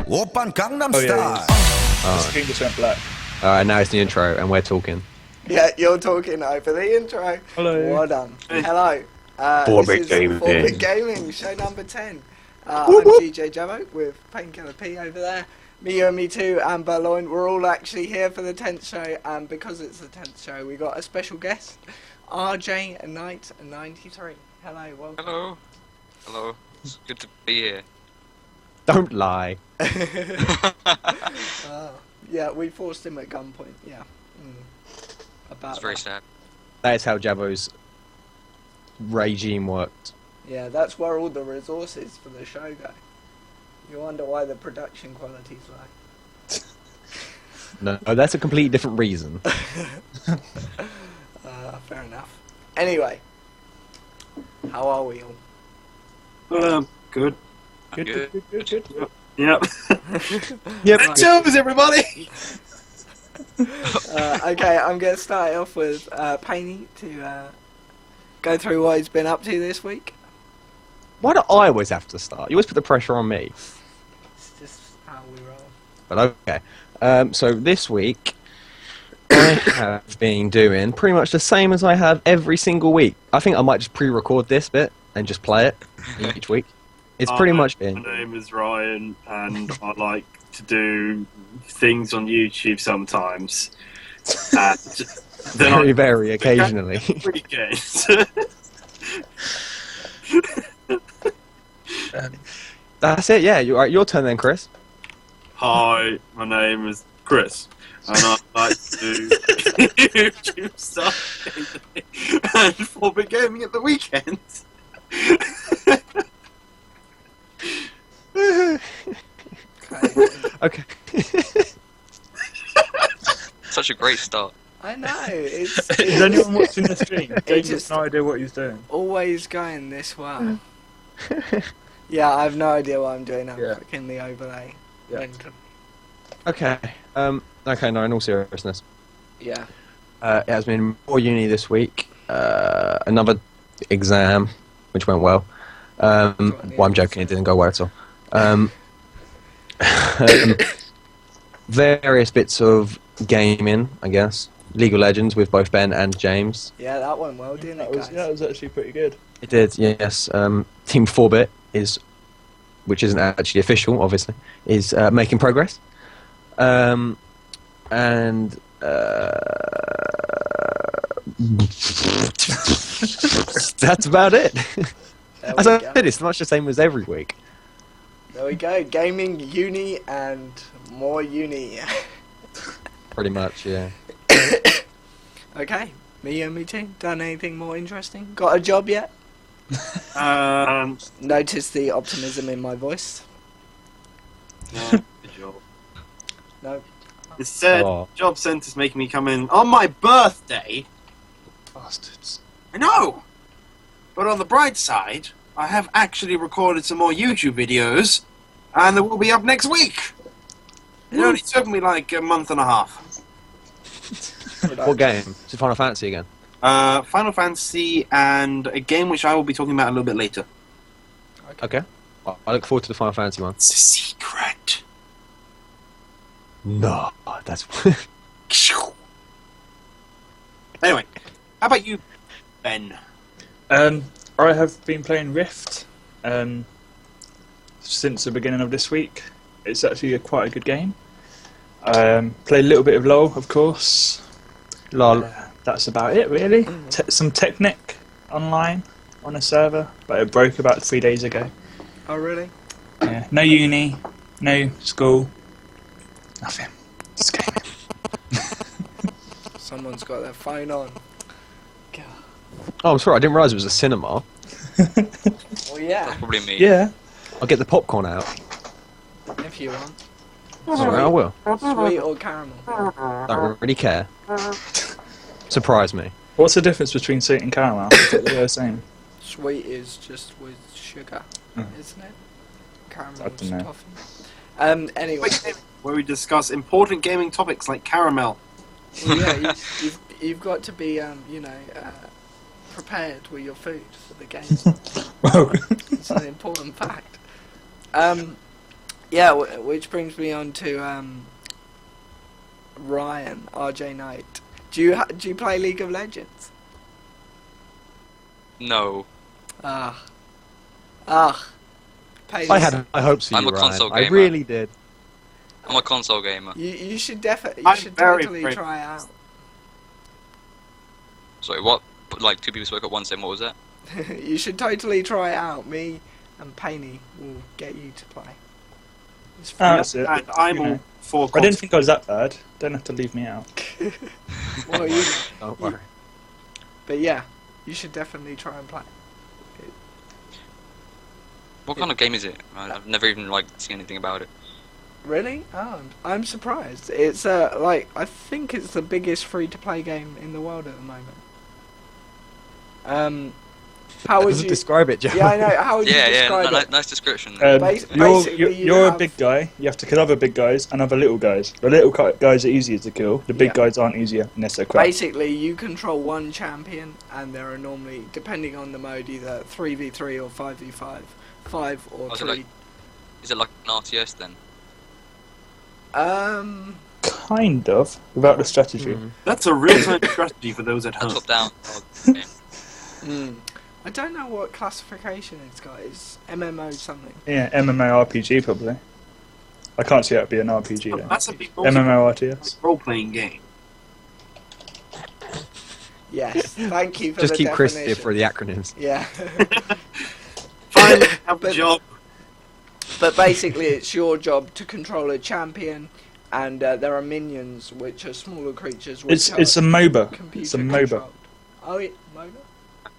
Oppan Gangnam Oh, Style. yeah. The screen just went black. Alright, now it's the intro, and we're talking. Yeah, you're talking over the intro. Hello. Well done. Hello. Four-bit This is gaming. 4-Bit Gaming, show number 10. I'm djjavo with PayneKillerP over there. Me and me too, and Burloin. We're all actually here for the 10th show, and because it's the 10th show, we got a special guest, RJ Knight 93. Hello, welcome. Hello. Hello. It's good to be here. Don't lie. Yeah, we forced him at gunpoint. Yeah. About It's very that. sad. That is how Javo's regime worked. Yeah, that's where all the resources for the show go. You wonder why the production quality's like. No, that's a completely different reason. Fair enough. Anyway, how are we all? Good. Good. Yep. Yep. Right. Servers, everybody! Okay, I'm going to start off with Painey to go through what he's been up to this week. Why do I always have to start? You always put the pressure on me. It's just how we roll. But okay. So this week, I have been doing pretty much the same as I have every single week. I think I might just pre-record this bit and just play it each week. It's pretty much been... My name is Ryan, and I like to do things on YouTube sometimes. And then very, very occasionally. weekends. That's it, yeah. Your turn then, Chris. Hi, my name is Chris, and I like to do YouTube stuff and 4-Bit Gaming at the weekend. Okay. Such a great start. I know, it's Is anyone watching the stream? James just- has no idea what he's doing. always going this way. Yeah, I have no idea what I'm doing. I'm Yeah. clicking the overlay. Yeah. Mental. Okay. Okay, no, in all seriousness. Yeah. It has been more uni this week. Another exam, which went well. Well, I'm joking, it didn't go well at all. Various bits of gaming, I guess. League of Legends with both Ben and James. Yeah, that went well, didn't it, guys? That was actually pretty good. It did, yes. Team 4-Bit is, which isn't actually official, obviously, is making progress. And that's about it. There As we I go. said, it's much the same as every week. There we go. Gaming, uni, and more uni. Pretty much, yeah. Okay. Me and me too. Done anything more interesting? Got a job yet? Notice the optimism in my voice. No, good job. No. It said Oh. job centre's making me come in on my birthday. Bastards. I know! But on the bright side, I have actually recorded some more YouTube videos, and they will be up next week. It only took me like a month and a half. What game? Is it Final Fantasy again? Final Fantasy and a game which I will be talking about a little bit later. Okay. Well, I look forward to the Final Fantasy one. It's a secret. No, that's... Anyway, how about you, Ben? I have been playing Rift since the beginning of this week. It's actually quite a good game. Played a little bit of LoL, of course. Lol. That's about it, really. Some Technic online on a server, but it broke about 3 days ago. Oh, really? Yeah. No uni, no school, nothing. Just gaming. Someone's got their phone on. God. Oh, I'm sorry, I didn't realise it was a cinema. Well, yeah, That's probably me. Yeah. I'll get the popcorn out. if you want. Sorry, I will. Sweet or caramel? Don't really care. Surprise me. What's the difference between sweet and caramel? I thought they were the same. Sweet is just with sugar, Mm. isn't it? Caramel I is don't know. toffee. Anyway. Where we discuss important gaming topics like caramel. Well, yeah, you've got to be, prepared with your food for the game. Well, It's an important fact. Yeah, which brings me on to Ryan, RJ Knight. Do you play League of Legends? No. Payless. I had high hopes for I'm you, a Ryan. console I gamer. really did. I'm a console gamer. You should definitely I'm very totally afraid. try out. Sorry, what? Like, two people spoke at once, and what was that? You should totally try it out. Me and Payney will get you to play. It's free. That's it. And I'm You know. all for. I didn't think I was that bad. Don't have to leave me out. Well, you know. Don't worry. But yeah, you should definitely try and play. What kind of game is it? I've never even like seen anything about it. Really? Oh, I'm surprised. It's like I think it's the biggest free-to-play game in the world at the moment. How would you describe it, Joe? Yeah, I know. How would you Yeah, describe it? nice description. Basically, You're have- a big guy. You have to kill other big guys and other little guys. The little guys are easier to kill. The big Yeah. guys aren't easier unless they're crap. Basically, you control one champion, and there are normally, depending on the mode, either 3v3 or 5v5, 5 or Oh, is it 3. Is it like an RTS then? Kind of, without the strategy. That's a real-time strategy for those at A home. top-down game. I don't know what classification it's got. It's MMO something. Yeah, MMORPG probably. I can't see that would be an RPG though. That's a big MMORTS. role-playing game. Yes, thank you for Just the keep Chris definition. here for the acronyms. Yeah. Finally, have a But- job. But basically, it's your job to control a champion, and there are minions, which are smaller creatures. Which It's a MOBA. computer It's a MOBA. controlled. Oh, it MOBA?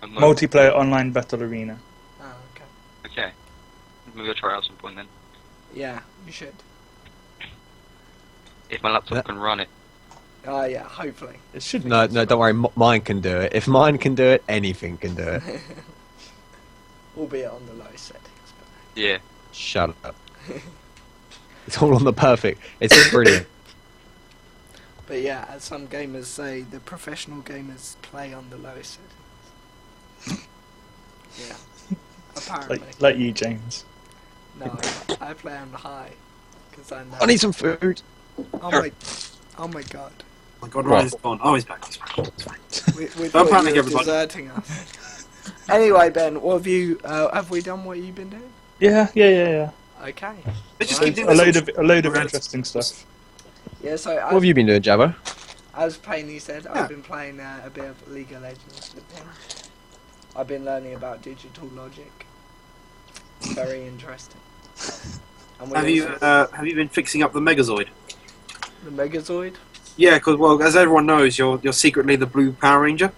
Multiplayer online battle arena. Oh, okay. Okay. Maybe I'll try it out at some point then. Yeah, you should. If my laptop Yeah. can run it. Oh, yeah, hopefully. It should be. No, don't worry. Mine can do it. If mine can do it, anything can do it. Albeit on the low settings. Yeah. Shut up. It's all on the perfect. It's brilliant. But yeah, as some gamers say, the professional gamers play on the lowest settings. Yeah. Apparently. Like you, James. No, I play on high. Because I know. I need some food. Oh my god. Oh my God, Ryan's gone. Oh, he's back. He's back. It's fine. We Don't thought panic, you were everybody. deserting us. Anyway, Ben, what have you? Have we done what you've been doing? Yeah. Okay. Let's just Right. keep doing A this. load of interesting stuff. Yeah. So What have you been doing, Javo? as Payney said, Yeah. I've been playing a bit of League of Legends with him. I've been learning about digital logic. Very interesting. And we Have you been fixing up the Megazord? the Megazord? Yeah, because well, as everyone knows, you're secretly the Blue Power Ranger.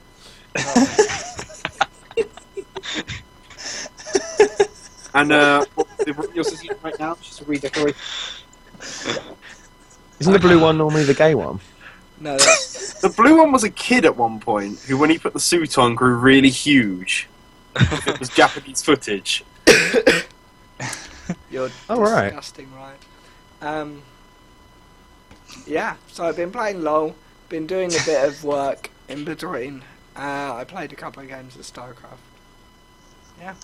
And you're sitting right now, just a redecorate. Isn't the blue one normally the gay one? No, that's, The blue one was a kid at one point who, when he put the suit on, grew really huge. It was Japanese footage. you're Oh, right. disgusting, right? Yeah. So I've been playing LOL. Been doing a bit of work in between. I played a couple of games of Starcraft. Yeah.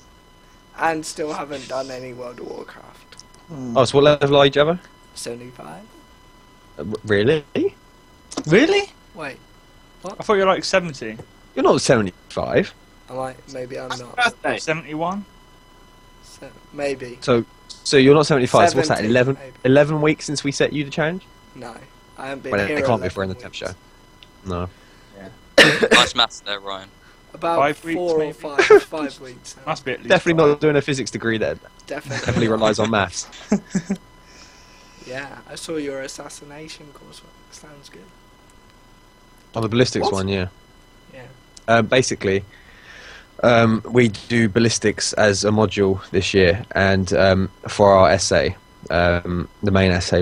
And still haven't done any World of Warcraft. Oh, so what level are you, Javo? 75? Really? Really? Wait, I thought you were like 70. You're not 75. maybe I'm Happy not. birthday. 71? Maybe. So you're not 75. So what's that? 70, 11, maybe. 11 weeks since we set you the challenge? No. I haven't been Well, here it can't be 11 for in the weeks. 10th show. No. Nice maths there, Ryan. About 5 weeks, 4 or maybe? 5 weeks. now. Must be at least. Definitely 5. not doing a physics degree then. Definitely. Heavily relies on maths. Yeah, I saw your assassination coursework. Sounds good. On the ballistics What? one, yeah. Yeah. Basically, we do ballistics as a module this year, and for our essay, the main essay,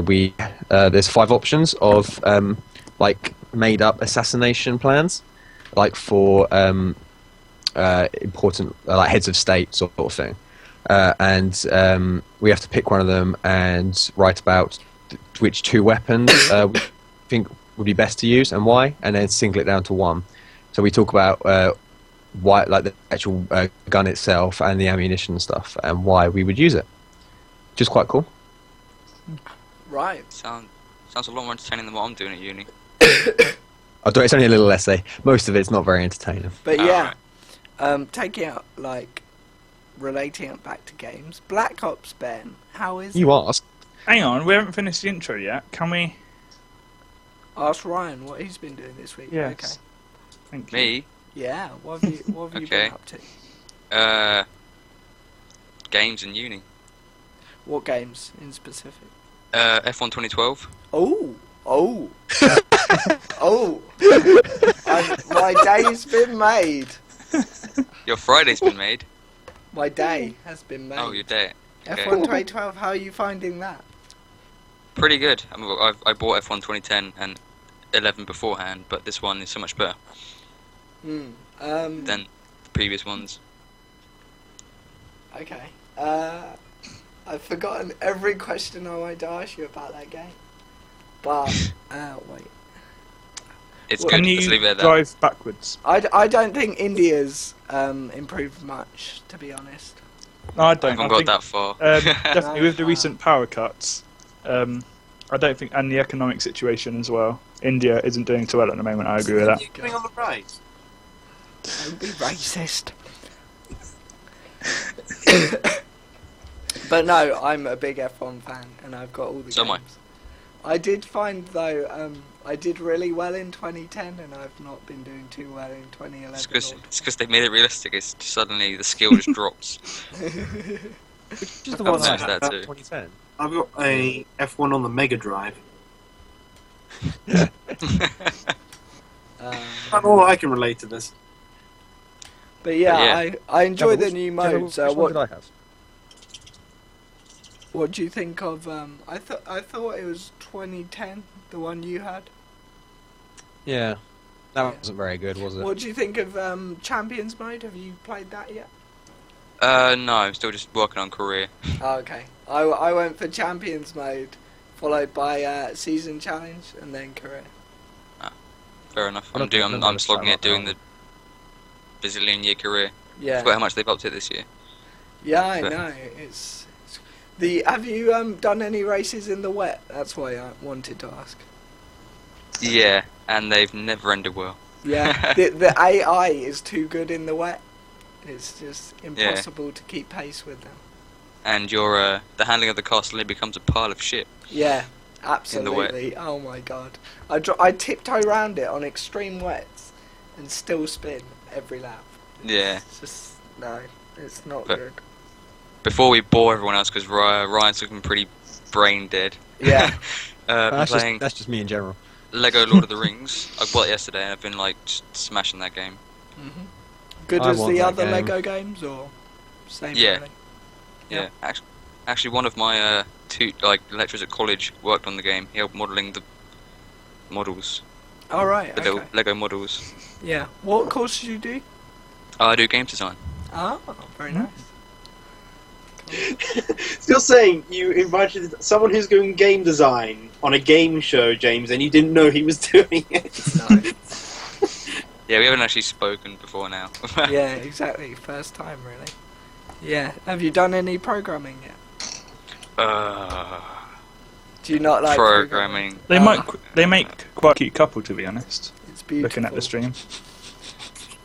there's 5 options of like made up assassination plans, like for important like heads of state sort of thing, and we have to pick one of them and write about which 2 weapons we think would be best to use and why, and then single it down to one. So we talk about why, like the actual gun itself and the ammunition and stuff, and why we would use it, which is quite cool. Right. Sounds a lot more entertaining than what I'm doing at uni. It's only a little essay. Most of it's not very entertaining. But Oh, yeah, right. taking out, like, relating it back to games, Black Ops, Ben, how is You it? asked. Hang on, we haven't finished the intro yet. Can we? Ask Ryan what he's been doing this week. Yes. Okay. Thank you. Me? Yeah, what have you Okay. been up to? Games in uni. What games in specific? F1 2012. Oh, oh, oh! My day's been made. Your Friday's been made. My day has been made. Oh, your day. Okay. F1 2012. How are you finding that? Pretty good. I bought F1 2010 and 11 beforehand, but this one is so much better Hmm. than the previous ones. Okay. I've forgotten every question I wanted to ask you about that game. But wait. It's Well, good. Can Let's leave it you at that. drive backwards? I don't think India's improved much, to be honest. No, I I don't. haven't I got think, that far. definitely with the No. recent power cuts, I don't think, and the economic situation as well. India isn't doing too well at the moment. I agree with that. You're coming on the right. Don't be racist. But no, I'm a big F1 fan, and I've got all the So am I. games. I did find though, I did really well in 2010, and I've not been doing too well in 2011. It's because they made it realistic. It's just suddenly the skill just drops. Which is the I've one I noticed had that in too. 2010. I've got a F1 on the Mega Drive. Not all I can relate to this. But yeah, Yeah. I enjoy the Which- new Gemma, modes. which one did I have? What do you think of? I thought it was 2010, the one you had. Yeah. That Yeah. wasn't very good, was it? What do you think of Champions mode? Have you played that yet? No, I'm still just working on career. Oh, okay. I went for Champions mode, followed by Season Challenge, and then career. Fair enough. I don't think I've I'm done slogging that it doing one. the bazillion year career. Yeah. Forgot how much they've upped it this year. Yeah, I But- know. It's the. Have you done any races in the wet? That's why I wanted to ask. Yeah, and they've never ended well. Yeah, the AI is too good in the wet. It's just impossible to keep pace with them. And your the handling of the car suddenly becomes a pile of shit. Yeah, wet. absolutely. Oh my god, I tiptoe around it on extreme wets and still spin every lap. Yeah. It's just no, it's not But- good. Before we bore everyone else, because Ryan's looking pretty brain dead. Yeah. I'm playing That's just me in general. Lego Lord of the Rings. I bought it yesterday and I've been like just smashing that game. Good I as want the that other game. Lego games, or same? Yeah. Really? Yeah. Actually, one of my two lecturers at college worked on the game. He helped modelling the models, All right. the Okay. little Lego models. Yeah. What course did you do? I do game design. Oh, very nice. Still saying you invited someone who's doing game design on a game show, James, and you didn't know he was doing it. No. Yeah, we haven't actually spoken before now. Yeah, exactly. First time, really. Yeah. Have you done any programming yet? Do you not like Programming. They they make quite a cute couple, to be honest. It's beautiful. Looking at the stream.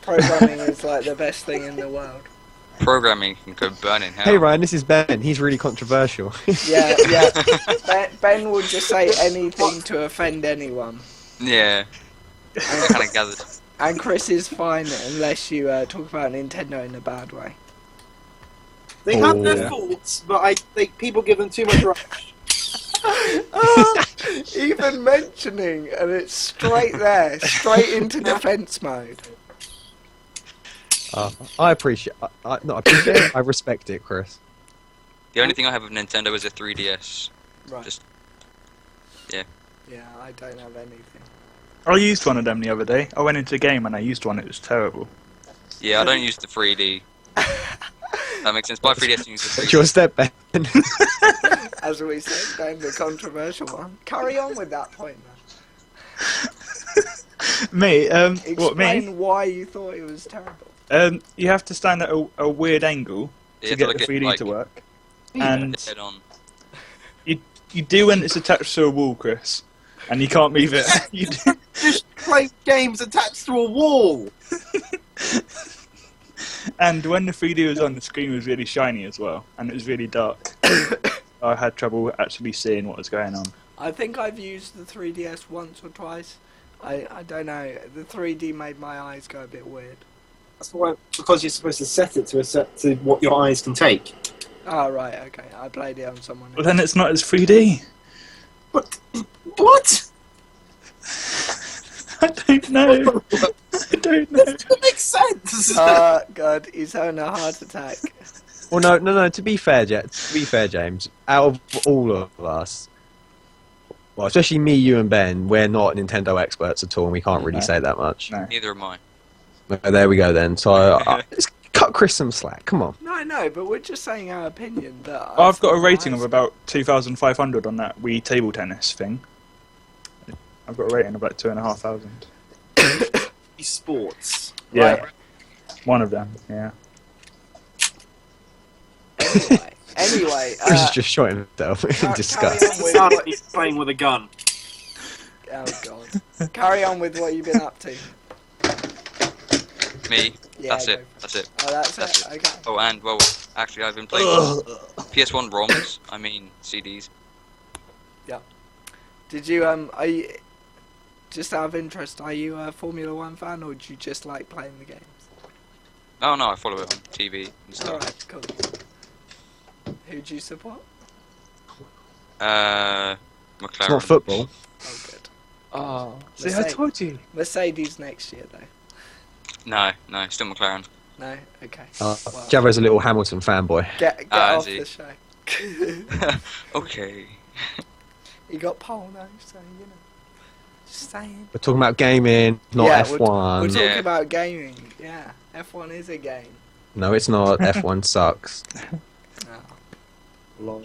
Programming is like the best thing in the world. Programming can go burn in hell. Hey Ryan, this is Ben. He's really controversial. Yeah, yeah. Ben will just say anything to offend anyone. Yeah. I kind of gathered. And Chris is fine unless you talk about Nintendo in a bad way. They have their yeah. faults, but I think people give them too much rush. Even mentioning, and it's straight there, straight into defense mode. I appreciate. Not appreciate. It, I respect it, Chris. The only thing I have of Nintendo is a 3DS. Right. Just- yeah. Yeah, I don't have anything. I used one of them the other day. I went into a game and I used one. It was terrible. Yeah, I don't use the 3D. That makes sense. Buy 3DS and use the What's 3D. your step, Ben? As we said, Ben, the controversial one. Carry on with that point, Me, man. what me? Explain why you thought it was terrible. You have to stand at a weird angle Yeah, to to get look the at, 3D like, to work, and Head on. You do when it's attached to a wall, Chris, and you can't move it. You do. Just play games attached to a wall. And when the 3D was on, the screen was really shiny as well, and it was really dark. I had trouble actually seeing what was going on. I think I've used the 3DS once or twice. I don't know. The 3D made my eyes go a bit weird. That's why, because you're supposed to set it to what your eyes can take. Oh, right, okay. I played it on someone Well, else. then it's not as 3D. But what? I don't know. I don't know. That makes sense. God, he's having a heart attack. Well, no. To be fair, James, out of all of us, well, especially me, you, and Ben, we're not Nintendo experts at all, and we can't really No. say that much. No. Neither am I. There we go then. So let's cut Chris some slack. Come on. No, but we're just saying our opinion. That I've got a rating of about 2,500 on that Wii table tennis thing. I've got a rating of about 2,500. Sports. Yeah, Right. one of them. Yeah. Anyway, Chris is just shot himself in carry disgust. on with Sounds what- like he's playing with a gun. Oh God! Carry on with what you've been up to. Me. Yeah, That's go it. for That's it. Oh, that's That's it. Okay. Oh, and well, actually, I've been playing PS1 ROMs. I mean CDs. Did you are you just out of interest? Are you a Formula One fan, or do you just like playing the games? Oh no, I follow it on TV and All stuff. right, cool. Who do you support? McLaren. It's not football. Oh, good. Oh, see, I Mercedes. told you. Mercedes next year, though. No, still McLaren. No, okay. Javo's a little Hamilton fanboy. Get Ah, off is he? the show. Okay. You got pole though, so you know. Just saying. We're talking about gaming, not Yeah, F1. We're talking Yeah. about gaming. Yeah, F1 is a game. No, it's not. F1 sucks. Oh.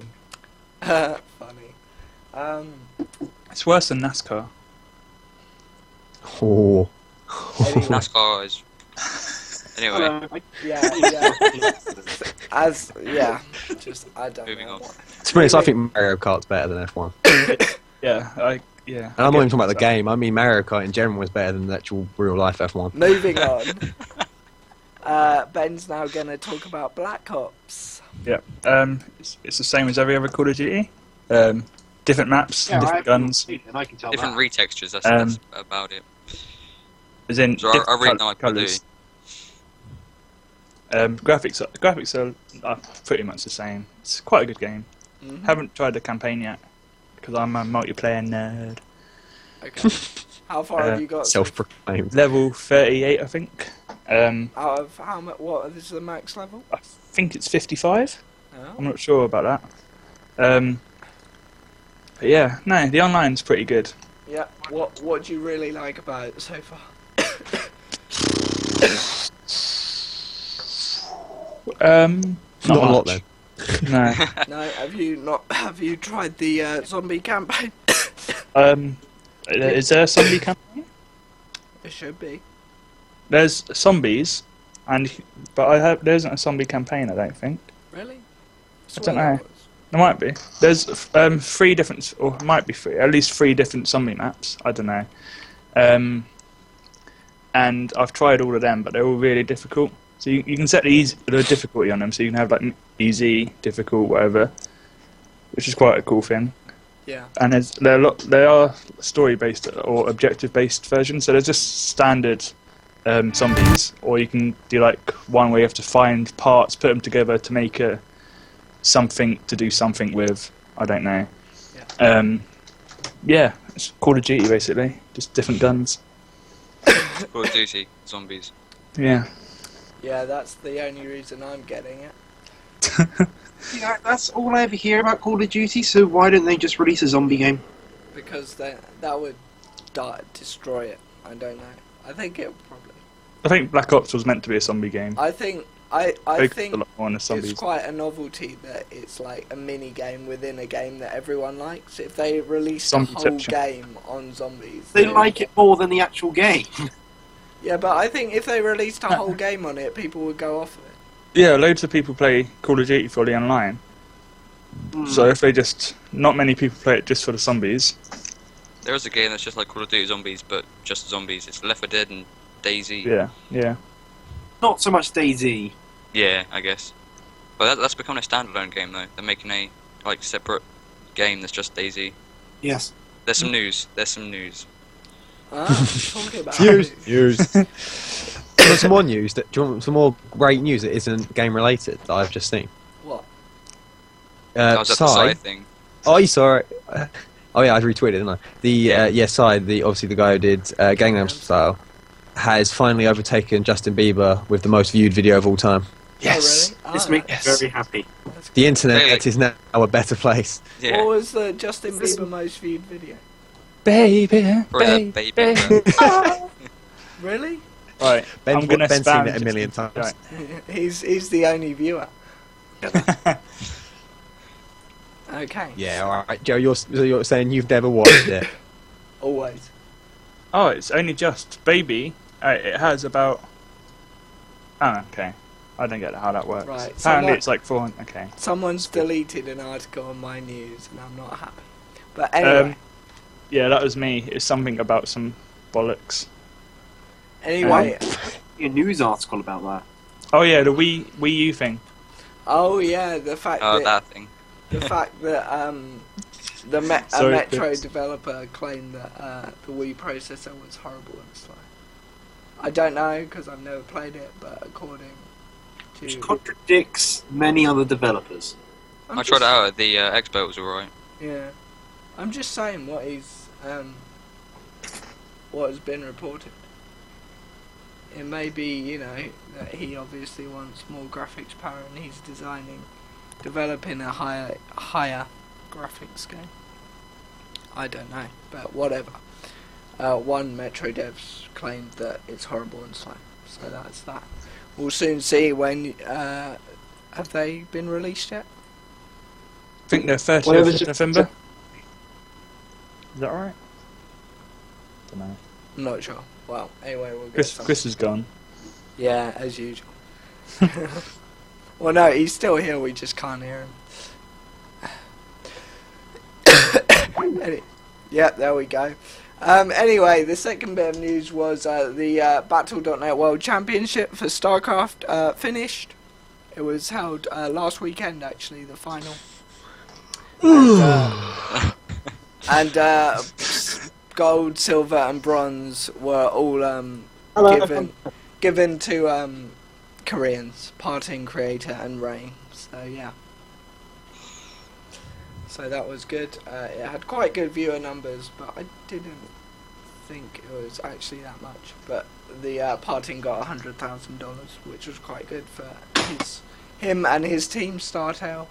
Funny. It's worse than NASCAR. Oh. Anyway, NASCAR is. Anyway, yeah. Just I don't Moving know. on. To be honest, I think Mario Kart's better than F1. Yeah, And I'm not even talking about the game. I mean, Mario Kart in general is better than the actual real life F1. Moving on. Ben's now going to talk about Black Ops. Yeah. It's the same as every other Call of Duty. Different maps, different guns. And I can tell different that. retextures. That's about it. As in So I different really know what to colours. Graphics are pretty much the same. It's quite a good game. Mhm. Haven't tried the campaign yet because I'm a multiplayer nerd. Okay. How far have you got? Self-proclaimed. Level 38, I think. Out of how much? What is the max level? I think it's 55. Oh. I'm not sure about that. But yeah, no, the online's pretty good. Yeah. What do you really like about it so far? Not a lot much. then. No. No, have you tried the zombie campaign? Is there a zombie campaign? It should be. There's zombies, but there isn't a zombie campaign. I don't think Really? I don't know. There might be. There's 3 different, or might be 3, at least 3 different zombie maps. I don't know. And I've tried all of them, but they're all really difficult. So you can set the difficulty on them, so you can have like easy, difficult, whatever, which is quite a cool thing. Yeah. And there are story-based or objective-based versions. So there's just standard zombies, or you can do like one where you have to find parts, put them together to make something to do something with. I don't know. Yeah. Yeah, it's Call of Duty basically, just different guns. Call of Duty zombies. Yeah. Yeah, that's the only reason I'm getting it. Yeah, that's all I ever hear about Call of Duty, so why don't they just release a zombie game? Because that would destroy it. I don't know. I think it would probably. I think Black Ops was meant to be a zombie game. I think I Focused think a lot more on the zombies. it's quite a novelty that it's like a mini game within a game that everyone likes. If they released a whole Zombieception. game on zombies, They then- like it more than the actual game. Yeah, but I think if they released a whole game on it, people would go off of it. Yeah, loads of people play Call of Duty fully online. So if they just, not many people play it just for the zombies. There is a game that's just like Call of Duty Zombies, but just zombies. It's Left 4 Dead and DayZ. Yeah. Not so much DayZ. Yeah, I guess. But that's becoming a standalone game though. They're making a separate game that's just DayZ. Yes. There's some news. Talking about News. Do you want some more news? Do you want some more great news that isn't game related that I've just seen? What? That was at the side thing. Oh, you saw it. Oh yeah, I retweeted, didn't I? Obviously the guy who did Gangnam Style, has finally overtaken Justin Bieber with the most viewed video of all time. Yes. Oh, really? This makes me very happy. The internet Really? is now a better place. Yeah. What was the Justin Bieber most viewed video? Baby. Probably that baby. Really? Right, Ben's I'm gonna seen spam it a million times. Right. He's the only viewer. Okay. Yeah, alright. Joe, you're saying you've never watched it. Always. Oh, it's only just Baby. It has about... Oh, okay. I don't get how that works. Right, Apparently someone- it's like 400... Okay. Someone's deleted an article on my news, and I'm not happy. But anyway, Yeah, that was me. It's something about some bollocks. anyway. A news article about that. Oh yeah, the WiiU thing. Oh yeah, the fact Oh, that that thing. the fact that a Sorry, Metro it's- developer claimed that the Wii processor was horrible and stuff. I don't know because I've never played it, but according Which to contradicts many other developers. I'm I tried it just- out at the expo. It was alright. Yeah, I'm just saying what has been reported. It may be, that he obviously wants more graphics power and he's developing a higher graphics game. I don't know, but whatever. One Metro devs claimed that it's horrible and slow, so that's that. We'll soon see when. Have they been released yet? I think they're 30th Well, of November. Is that right? Don't know. I'm not sure. Well, anyway, we'll get some. Chris is gone. Yeah, as usual. Well, no, he's still here. We just can't hear him. Yeah, there we go. Anyway, the second bit of news was the Battle.net World Championship for Starcraft finished. It was held last weekend, actually, the final. And gold, silver, and bronze were all given to Koreans, Parting, Creator, and Rain. So yeah. So that was good. It had quite good viewer numbers, but I didn't think it was actually that much. But the Parting got $100,000, which was quite good for him and his team, Startail.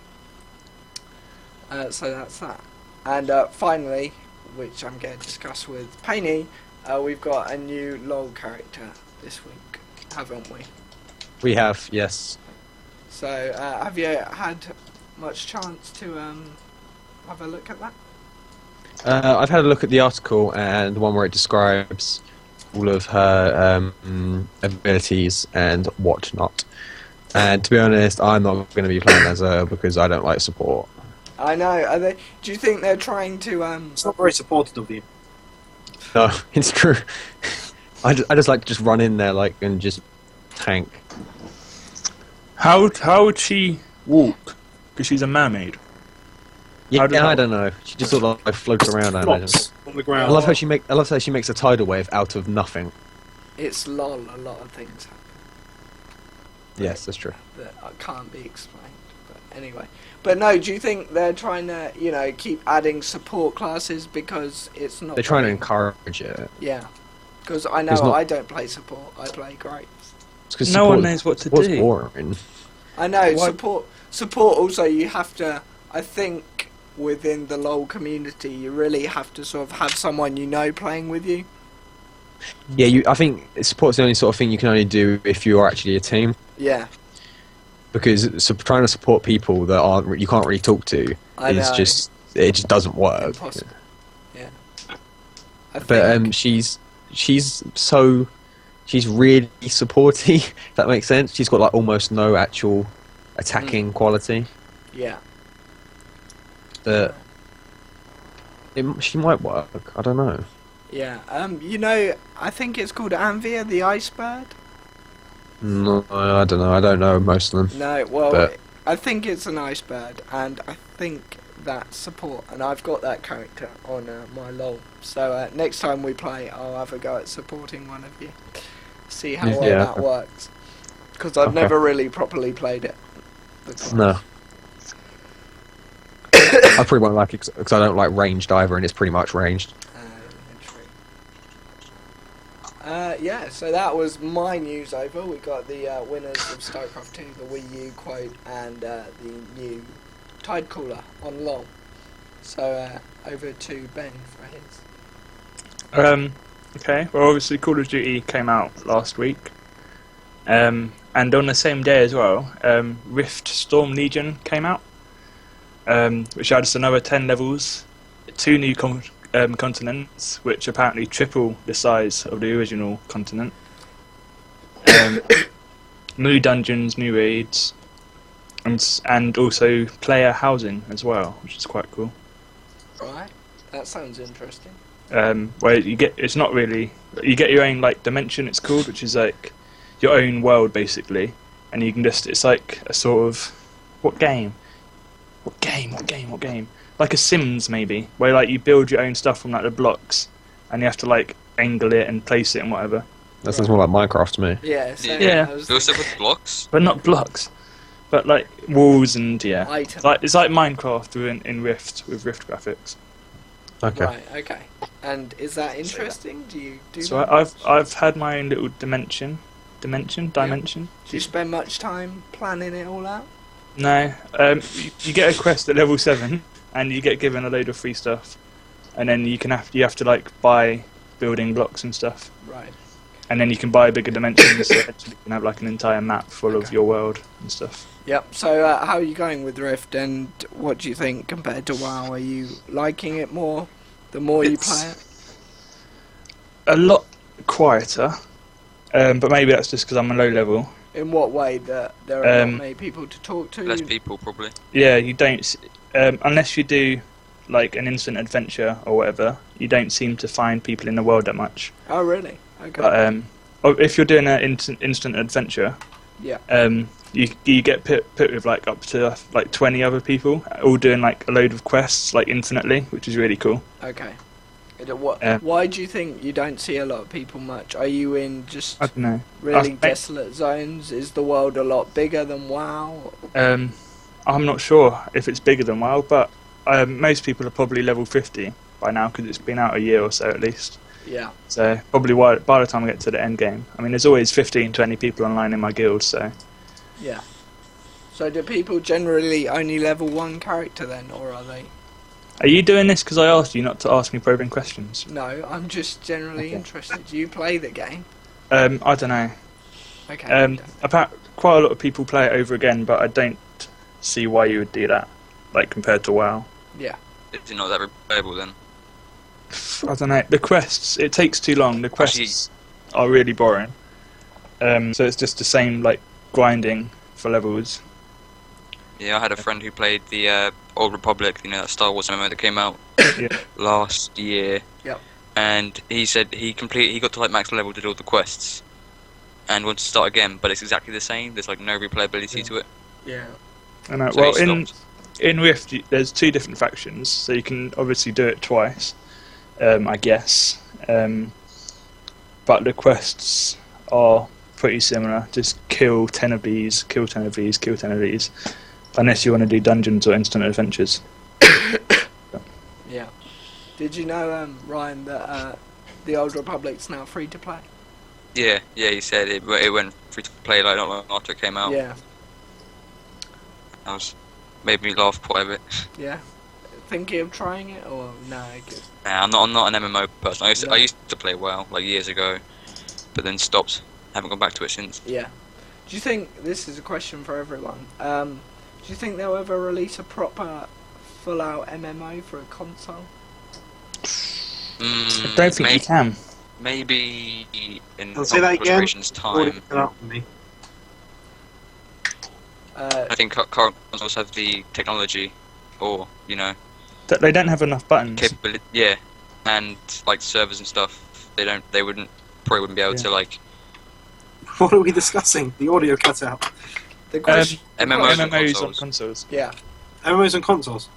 So that's that. And finally, which I'm going to discuss with Payney, we've got a new LOL character this week, haven't we? We have, yes. So have you had much chance to have a look at that? I've had a look at the article and the one where it describes all of her abilities and whatnot. And to be honest, I'm not going to be playing as her because I don't like support. I know. Are they? Do you think they're trying to? It's not very supportive of you. No, it's true. I just like to just run in there and just tank. How would she walk? Because she's a mermaid. Yeah, How does that I don't know. She just sort of like floats around. I imagine. Flops on the I ground. love how she makes a tidal wave out of nothing. It's LOL. A lot of things happen Yes, that's true. that can't be explained. But anyway. But no, do you think they're trying to, keep adding support classes because it's not? They're trying to very- encourage it. Yeah, because I know It's not- I don't play support. I play grapes. It's 'cause No one support- knows what to support's do. boring. I know Why- support. Also, you have to. I think within the LoL community, you really have to sort of have someone playing with you. Yeah, I think support's the only sort of thing you can only do if you are actually a team. Yeah, Because trying to support people that you can't really talk to I is know. it just doesn't work. Impossible. Yeah. I But think, she's really supporty. If that makes sense. She's got almost no actual attacking quality. yeah. that she might work. I don't know. Yeah. You know, I think it's called Anvia, the ice bird. No, I don't know. I don't know most of them. No, well, But- I think it's an ice bird, and I think that's support, and I've got that character on my LoL. So next time we play, I'll have a go at supporting one of you. See how well Yeah. that works. Because I've Okay. never really properly played it. No. I probably won't like it because I don't like ranged either, and it's pretty much ranged. Yeah, so that was my news over. We got the winners of Starcraft 2, the WiiU quote, and the new Tidecaller on LoL. So over to Ben for his. Okay. Well, obviously, Call of Duty came out last week, and on the same day as well, Rift Storm Legion came out, which adds another 10 levels, 2 new continents, which apparently triple the size of the original continent. New dungeons, new raids, and also player housing as well, which is quite cool. Right, that sounds interesting. Where you get, it's not really, you get your own like dimension, it's called, which is like your own world basically, and you can just, it's like a sort of, what game? Like a Sims maybe, where like you build your own stuff from like the blocks, and you have to like angle it and place it and whatever. That sounds more like Minecraft to me. Yeah, so Yeah. I was You also thinking with blocks. But not blocks, but like walls and yeah. items. It's like Minecraft in Rift with Rift graphics. Okay. Right, okay. And is that interesting? Do you do So that? I've had my own little dimension. Do you spend much time planning it all out? No, you get a quest at level 7, and you get given a load of free stuff, and then you have to like buy building blocks and stuff, Right. and then you can buy bigger dimensions, so eventually you can have like an entire map full of Okay. your world and stuff. Yep. So how are you going with Rift, and what do you think compared to WoW? Are you liking it more the more you play it? A lot quieter, but maybe that's just because I'm a low level. In what way? That there are not Um, many people to talk to? Less people probably. Yeah, you don't, unless you do like an instant adventure or whatever, you don't seem to find people in the world that much. Oh, really? Okay. But if you're doing an instant adventure, Yeah. you get put with like up to like 20 other people, all doing like a load of quests like infinitely, which is really cool. Okay. Yeah. Why do you think you don't see a lot of people much? Are you in just I don't know. really I- desolate zones? Is the world a lot bigger than WoW? I'm not sure if it's bigger than WoW, but most people are probably level 50 by now because it's been out a year or so at least. Yeah. So probably by the time I get to the end game, I mean, there's always 15, 20 people online in my guild, so Yeah. So do people generally only level one character then, or are they? Are you doing this because I asked you not to ask me probing questions? No, I'm just generally Okay. interested. Do you play the game? I don't know. Okay. Quite a lot of people play it over again, but I don't see why you would do that, like compared to WoW. Yeah. Is it not that replayable then? I don't know. The quests, it takes too long. The quests are really boring. So it's just the same, like, grinding for levels. Yeah, I had a friend who played the Old Republic, you know, that Star Wars MMO that came out Yeah. last year. Yep. And he said he got to like max level, did all the quests, and wanted to start again, but it's exactly the same. There's like no replayability to it. Yeah. I know. So Well, he stopped. in Rift, there's 2 different factions, so you can obviously do it twice, I guess. But the quests are pretty similar. Just kill 10 of these, kill 10 of these, kill 10 of these. Unless you want to do dungeons or instant adventures. Yeah. Did you know, Ryan, that the Old Republic's now free to play? Yeah, he said it went free to play like not long after it came out. Yeah. That made me laugh quite a bit. Yeah. Thinking of trying it, or no? Nah, I'm not an MMO person. No. I used to play WoW like years ago, but then stopped. Haven't gone back to it since. Yeah. Do you think, this is a question for everyone, do you think they'll ever release a proper full-out MMO for a console? I don't think you can. Maybe in I'll say that again. Corporation's time. Uh, I think current consoles have the technology, or you know, They don't have enough buttons. capability. Yeah, and like servers and stuff. They probably wouldn't be able to like What are we discussing? The audio cut out. The question. MMOs on MMOs on consoles. consoles. Yeah. MMOs and consoles.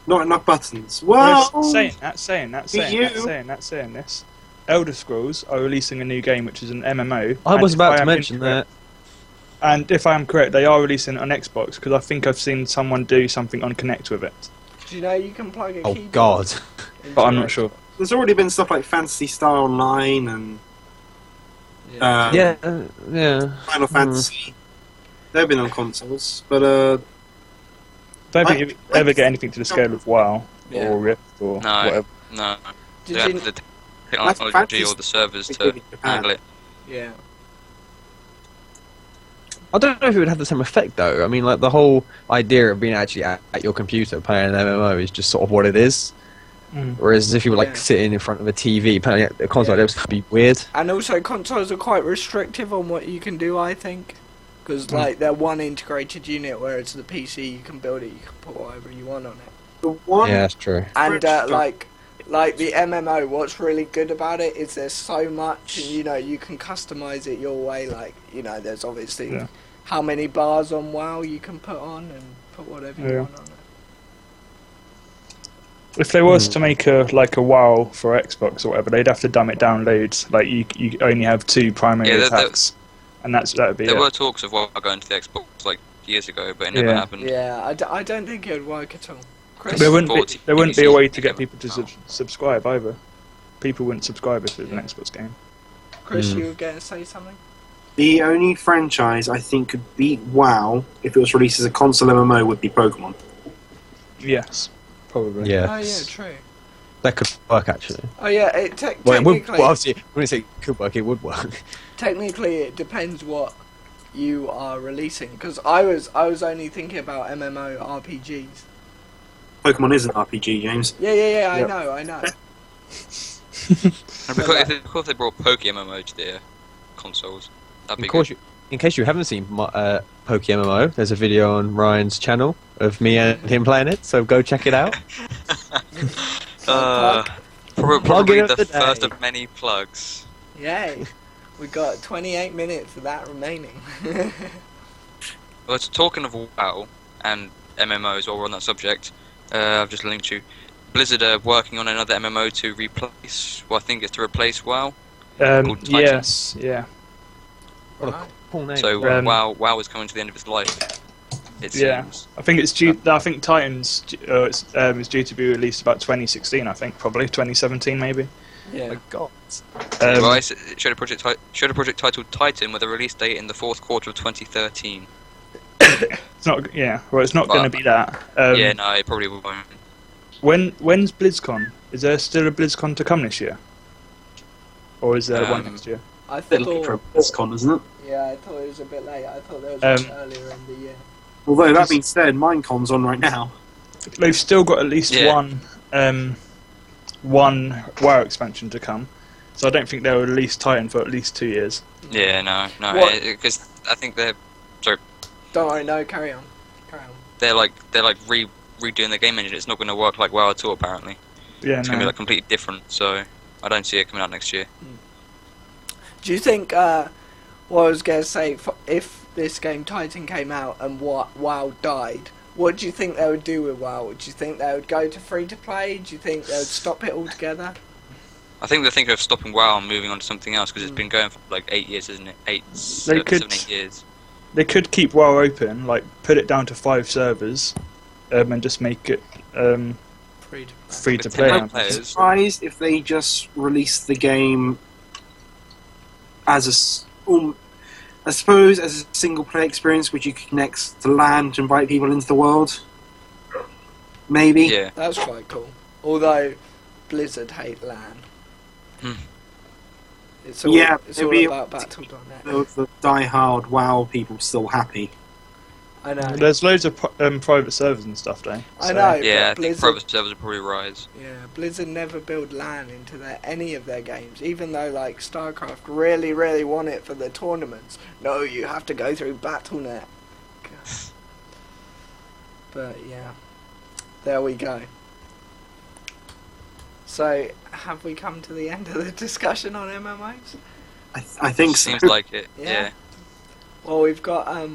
Not enough buttons. Well, Whereas saying WiiU. this, Elder Scrolls are releasing a new game which is an MMO. I was and about if to am mention incorrect- that. And if I am correct, they are releasing it on Xbox because I think I've seen someone do something on Connect with it, Do you know you can plug a Oh keyboard God. into but I'm it? not sure. there's already been stuff like Fantasy Star Online and Yeah, yeah. Final Fantasy. They've been on consoles, but Don't think you ever get anything to the scale of WoW Yeah. or Rift or No. whatever. No, Did they you- have the technology or the servers to handle it. Yeah. I don't know if it would have the same effect though. I mean, like the whole idea of being actually at your computer playing an MMO is just sort of what it is. Mm. Whereas if you were like Yeah. sitting in front of a TV playing at the console, Yeah. that would be weird. And also, consoles are quite restrictive on what you can do, I think. Because, like, they're one integrated unit, whereas the PC, you can build it, you can put whatever you want on it. the one Yeah, that's true. And, Sure. like the MMO, what's really good about it is there's so much, and, you know, you can customize it your way. Like, you know, there's obviously Yeah. how many bars on WoW you can put on, and put whatever you Yeah. want on it. If there was to make a WoW for Xbox or whatever, they'd have to dumb it down loads. Like you only have 2 primary Yeah, attacks, and that would be There it. were talks of WoW going to the Xbox like years ago, but it never Yeah. happened. Yeah, I don't think it would work at all. Chris? There wouldn't 40 be a way to PC get people to WoW. subscribe either. People wouldn't subscribe if it was an Xbox game. Chris, Mm. you were going to say something? The only franchise I think could beat WoW if it was released as a console MMO would be Pokemon. Yes, probably. Yeah. Oh, yeah, true. That could work actually. Oh, yeah, Well, it would, technically... well, obviously, when I say it could work, it would work. Technically, it depends what you are releasing. Because I was only thinking about MMO RPGs. Pokemon is an RPG, James. Yeah, Yep. I know. And because they brought Poke MMO to their consoles, that'd be good. In case you haven't seen Poke MMO, there's a video on Ryan's channel of me and him playing it, so go check it out. Probably of the the first day. of many plugs. Yay. We got 28 minutes of that remaining. Well, it's talking of WoW and MMOs while we're on that subject. I've just linked you. Blizzard are working on another MMO to replace. Well, I think it's to replace WoW. Called Titan. Yes, yeah. What a Right. cool name. So Um, WoW is coming to the end of its life. It Yeah. seems. I think it's due. I think Titans is due to be released about 2016. I think probably 2017 maybe. Yeah. my God. Well, it showed a project titled Titan with a release date in the 4th quarter of 2013. It's not. Yeah. Well, it's not going to be that. Yeah, no, it probably won't. When's BlizzCon? Is there still a BlizzCon to come this year? Or is there one Um, next year? I They're looking for a thought... BlizzCon, isn't it? Yeah, I thought it was a bit late. I thought there was one earlier in the year. Although, that being said, Minecon's on right now. They've still got at least Yeah. one WoW expansion to come. So I don't think they'll release Titan for at least 2 years. Yeah, no, What? because I think they're Don't worry, no, carry on. Carry on. redoing the game engine. It's not going to work like WoW at all. Apparently, Yeah, it's going to be no. like completely different. So I don't see it coming out next year. Do you think, what I was going to say, if this game Titan came out and WoW died, what do you think they would do with WoW? Do you think they would go to free-to-play? Do you think they would stop it altogether? I think they're thinking of stopping WoW and moving on to something else because it's been going for like 8 years, isn't it? They could- 7, 8 years. They could keep WoW open, like put it down to 5 servers, and just make it Free-to-play. free to With play. 10 now. players. Surprised if they just released the game as I suppose as a single player experience, which you can connect to LAN to invite people into the world. Maybe. Yeah, That's quite cool. Although, Blizzard hate LAN. Hmm. It's all, Yeah, it's it'd all be- about Battle.net. The die-hard WoW people still happy. I know. There's loads of private servers and stuff, though. I so- know. yeah. I but think Blizzard, private servers will probably rise. yeah, Blizzard never build LAN into any of their games, even though like Starcraft really, really want it for the tournaments. No, you have to go through Battle.net. God. But yeah, there we go. So, have we come to the end of the discussion on MMOs? I think so. Seems like it. Yeah. Yeah. Well, we've got a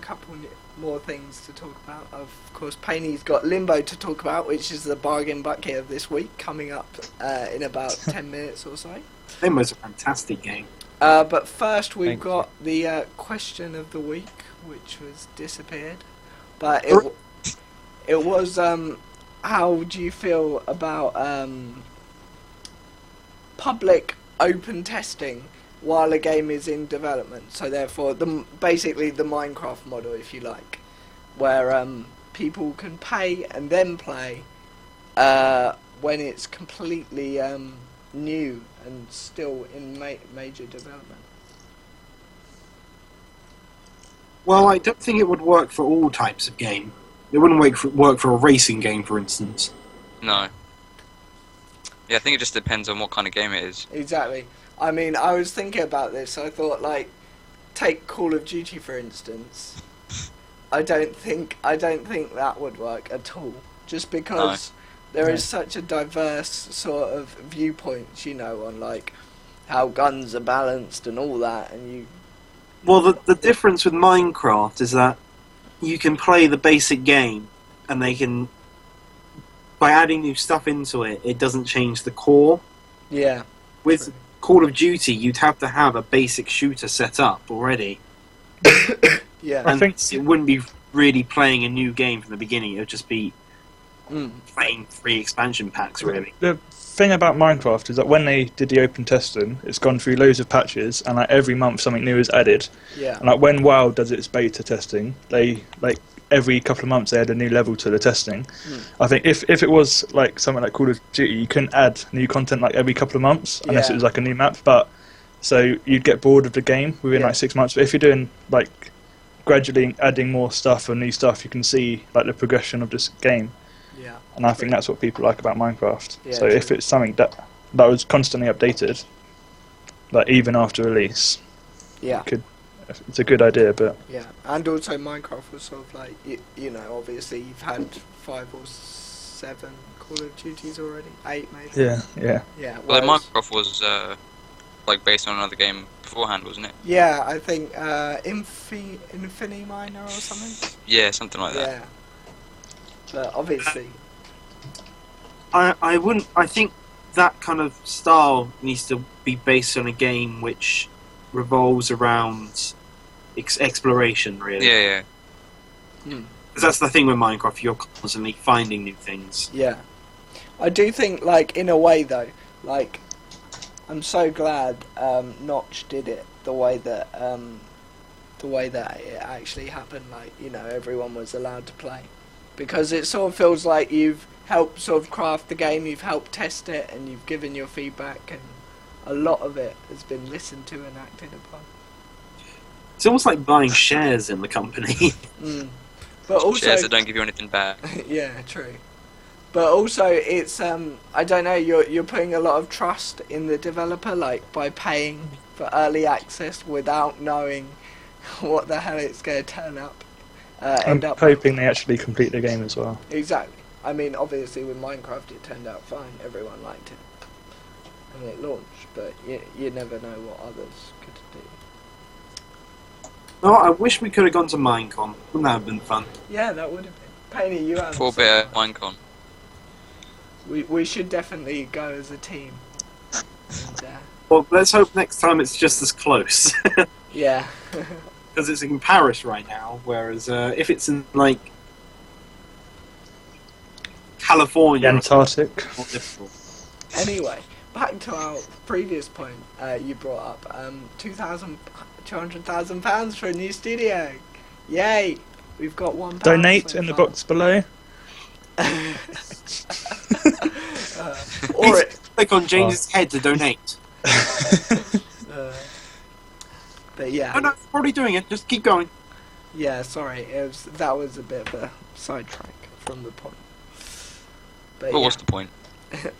couple more things to talk about. Of course, Payne's got Limbo to talk about, which is the bargain bucket of this week, coming up in about 10 minutes or so. Limbo's a fantastic game. But first, we've Thank got the question of the week, which was disappeared. But it was how do you feel about public open testing while a game is in development? So therefore, basically the Minecraft model, if you like, where people can pay and then play when it's completely new and still in major development. Well, I don't think it would work for all types of game. It wouldn't work for a racing game, for instance. No. Yeah, I think it just depends on what kind of game it is. Exactly. I mean, I was thinking about this. I thought, like, take Call of Duty for instance. I don't think that would work at all. Just because there is such a diverse sort of viewpoints, you know, on like how guns are balanced and all that, and you. Well, the difference with Minecraft is that you can play the basic game, and they can, by adding new stuff into it, it doesn't change the core. Yeah. With Call of Duty, you'd have to have a basic shooter set up already. Yeah. And I think it wouldn't be really playing a new game from the beginning. It would just be Mm. playing 3 expansion packs, really. the thing about Minecraft is that when they did the open testing, it's gone through loads of patches, and like every month something new is added. Yeah. And like when WoW does its beta testing, they like every couple of months they add a new level to the testing. I think if it was like something like Call of Duty, you couldn't add new content like every couple of months unless Yeah. it was like a new map. But so you'd get bored of the game within Yeah. like 6 months. But if you're doing like gradually adding more stuff and new stuff, you can see like the progression of this game. Yeah. And I think that's what people like about Minecraft. Yeah, So if true. it's something that was constantly updated, like even after release, Yeah. it's a good idea. But Yeah. And also Minecraft was sort of like you know, obviously you've had 5 or 7 Call of Duties already, 8 maybe. yeah. Yeah. Well, whereas- Minecraft was like based on another game beforehand, wasn't it? Yeah, I think Infini Miner or something. Yeah, something like that. Yeah. But obviously, I wouldn't. I think that kind of style needs to be based on a game which revolves around exploration, really. Yeah, yeah. Because that's the thing with Minecraft. You're constantly finding new things. yeah. I do think, like, in a way though, like, I'm so glad Notch did it the way that it actually happened. Like, you know, everyone was allowed to play, because it sort of feels like you've helped sort of craft the game, you've helped test it, and you've given your feedback, and a lot of it has been listened to and acted upon. It's almost like buying shares in the company. But also, Shares that don't give you anything back. yeah, true. But also, it's I don't know. You're putting a lot of trust in the developer, like by paying for early access without knowing what the hell it's going to turn up. I'm hoping they actually complete the game as well. Exactly. I mean, obviously with Minecraft it turned out fine. Everyone liked it, and it launched. But you never know what others could do. Oh, I wish we could have gone to Minecon. Wouldn't that have been fun? Yeah, that would have been. Painey, you have. 4-bit Minecon. We should definitely go as a team. And, Well, let's hope next time it's just as close. yeah. Because it's in Paris right now, whereas if it's in, like, California... Antarctic. It's more difficult. Anyway, back to our previous point you brought up. £200,000 for a new studio. Yay! We've got £1. Donate so in the far. box below. Or it. Click on James's head to donate. But yeah. Oh no, it's probably doing it. Just keep going. Yeah, sorry. That was a bit of a sidetrack from the point. But Well, yeah. what's the point?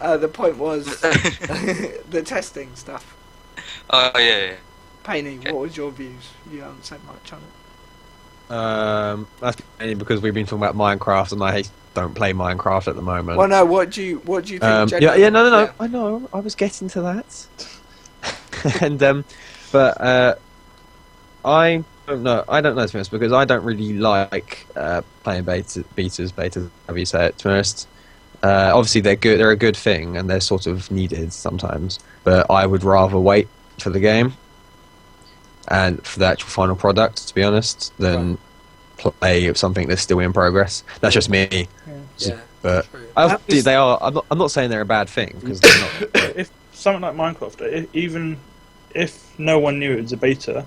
The point was the testing stuff. Oh, yeah, yeah. Painey, Okay. what was your views? You haven't said much on it. That's mainly because we've been talking about Minecraft, and I don't play Minecraft at the moment. Well, no. What do you think? No. Yeah. I know. I was getting to that. And but I don't know. I don't know, to be honest, because I don't really like playing betas, however you say it. To be honest, obviously they're good. They're a good thing, and they're sort of needed sometimes. But I would rather wait for the game and for the actual final product, to be honest, than play something that's still in progress. That's just me. Yeah. But True. obviously they are. I'm not saying they're a bad thing, because they're not. If something like Minecraft, even if no one knew it was a beta,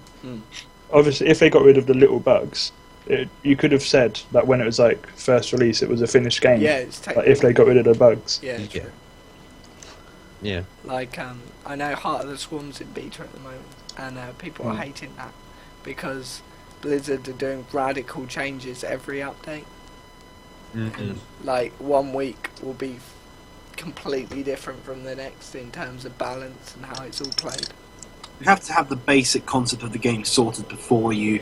obviously if they got rid of the little bugs, you could have said that when it was like first release, it was a finished game. Yeah, it's like, if they got rid of the bugs. Yeah. Yeah. True. Yeah. Like I know Heart of the Swarm's in beta at the moment, and people are hating that because Blizzard are doing radical changes every update. And, like 1 week will be completely different from the next in terms of balance and how it's all played. You have to have the basic concept of the game sorted before you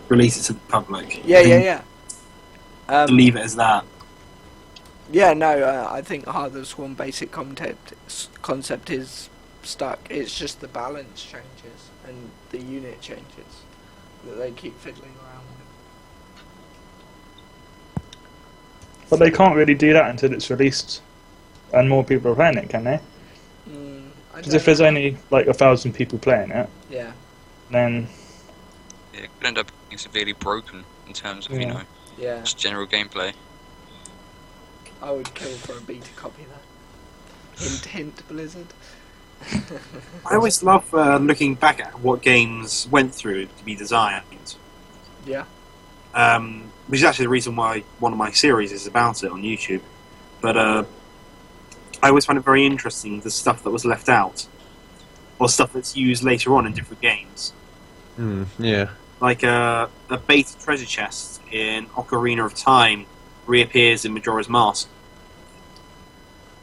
release it to the public. Yeah. Leave it as that. Yeah, no, I think Heart of the Swarm basic concept is stuck. It's just the balance changes and the unit changes that they keep fiddling around with. But they can't really do that until it's released and more people are playing it, can they? Because if there's only like 1,000 people playing it, yeah, then it could end up being severely broken in terms of, yeah, just general gameplay. I would kill for a beta copy though. Hint, Blizzard. I always love looking back at what games went through to be designed. Yeah. Which is actually the reason why one of my series is about it on YouTube. But I always find it very interesting, the stuff that was left out. Or stuff that's used later on in different games. Yeah. Like a beta treasure chest in Ocarina of Time reappears in Majora's Mask.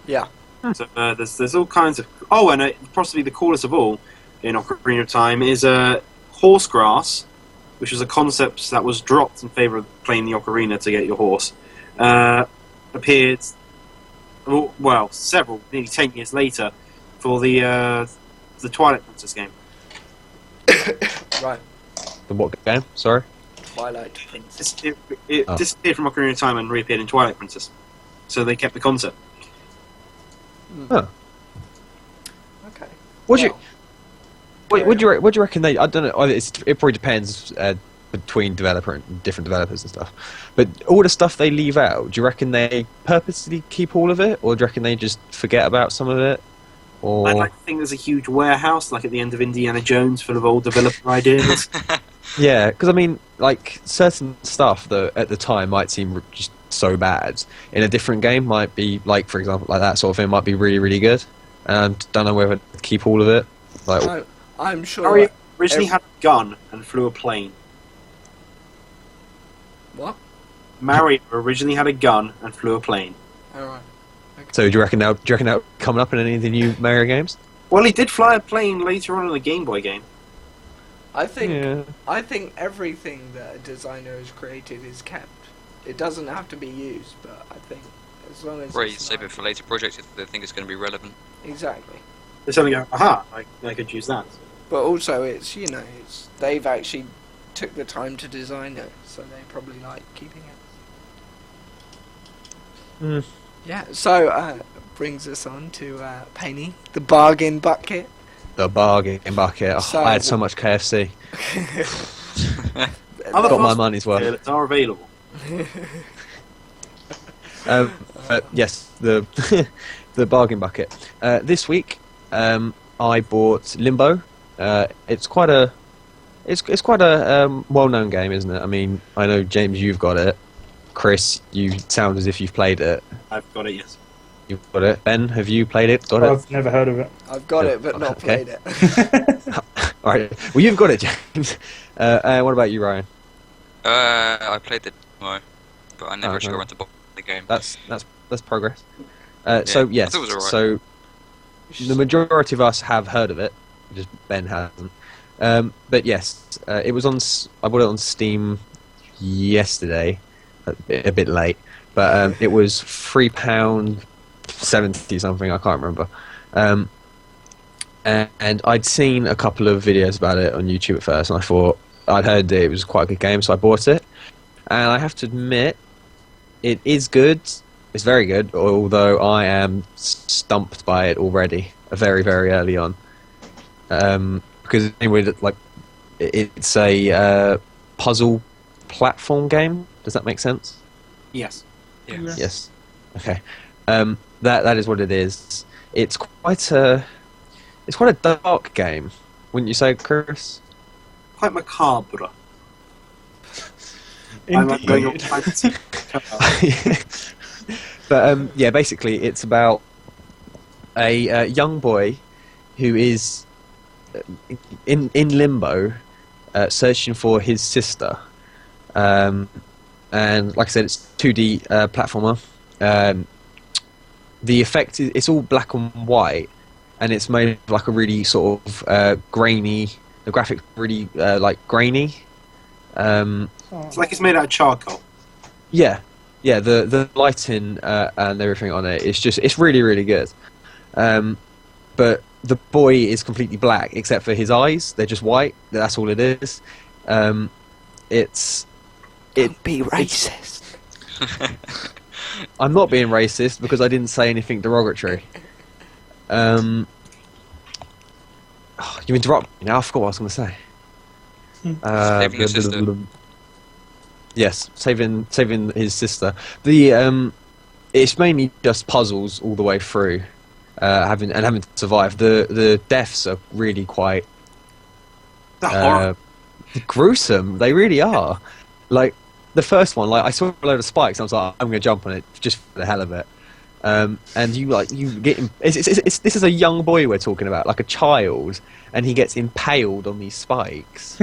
Yeah. So there's all kinds of... Oh, and possibly the coolest of all in Ocarina of Time is horse grass, which was a concept that was dropped in favour of playing the Ocarina to get your horse. Appeared, well, nearly 10 years later, for the Twilight Princess game. Right. The what game? Sorry? Twilight Princess. It disappeared from Ocarina of Time and reappeared in Twilight Princess. So they kept the concept. Huh. Okay. What do you reckon they? I don't know. It probably depends between different developers and stuff. But all the stuff they leave out, do you reckon they purposely keep all of it, or do you reckon they just forget about some of it? Or I'd like to think there's a huge warehouse, like at the end of Indiana Jones, full of old developer ideas. yeah, because I mean, like certain stuff that at the time might seem just so bad, in a different game might be like, for example, like that sort of thing might be really, really good. And don't know whether to keep all of it. Like, I'm sure. Mario originally had a gun and flew a plane. What? Mario originally had a gun and flew a plane. Alright. Okay. so do you reckon now coming up in any of the new Mario games? Well, he did fly a plane later on in the Game Boy game. I think Yeah. I think everything that a designer has created is kept. It doesn't have to be used, but I think as long as Right, it's save it for later projects if they think it's going to be relevant. Exactly. They suddenly go, aha, I could use that. But also, it's they've actually took the time to design it, so they probably like keeping it. Yeah. So brings us on to Penny, the bargain bucket. The bargain bucket. Oh, So- I had so much KFC. Other Got my fast money's worth. retailers are available. But yes, the the bargain bucket. This week, I bought Limbo. It's quite a well-known game, isn't it? I mean, I know James, you've got it. Chris, you sound as if you've played it. I've got it, yes. You've got it. Ben, have you played it? Got it? I've never heard of it. I've got it, but not Okay. played it. All right. Well, you've got it, James. What about you, Ryan? I played the demo, but I never Oh, actually okay. got around to buying the game. That's progress. So I yes, thought it was alright. so the majority of us have heard of it, just Ben hasn't. But yes, it was on. I bought it on Steam yesterday, a bit late. but it was £3.70 something. I can't remember. And I'd seen a couple of videos about it on YouTube at first, and I thought I'd heard that it was quite a good game, so I bought it. And I have to admit, it is good. It's very good, although I am stumped by it already, very, very early on. Because anyway, like, it's a puzzle platform game. Does that make sense? Yes. Yeah. Yes. Okay. That is what it is. It's quite a dark game, wouldn't you say, Chris? Quite macabre. I'm going on fancy. But yeah, basically, it's about a young boy who is in limbo, searching for his sister. And like I said, it's 2D platformer. The effect is it's all black and white, and it's made of like a really sort of grainy. The graphics really like grainy. It's like it's made out of charcoal. Yeah, the lighting and everything on it, it's really, really good. But the boy is completely black except for his eyes. They're just white. That's all it is. Don't be racist. I'm not being racist because I didn't say anything derogatory. You interrupt me now. I forgot what I was going to say. Saving your sister. Yes, saving his sister. The it's mainly just puzzles all the way through, having to survive. The deaths are really quite gruesome. They really are. Like the first one, like I saw a load of spikes. And I was like, I'm going to jump on it just for the hell of it. And you get this is a young boy we're talking about, like a child, and he gets impaled on these spikes.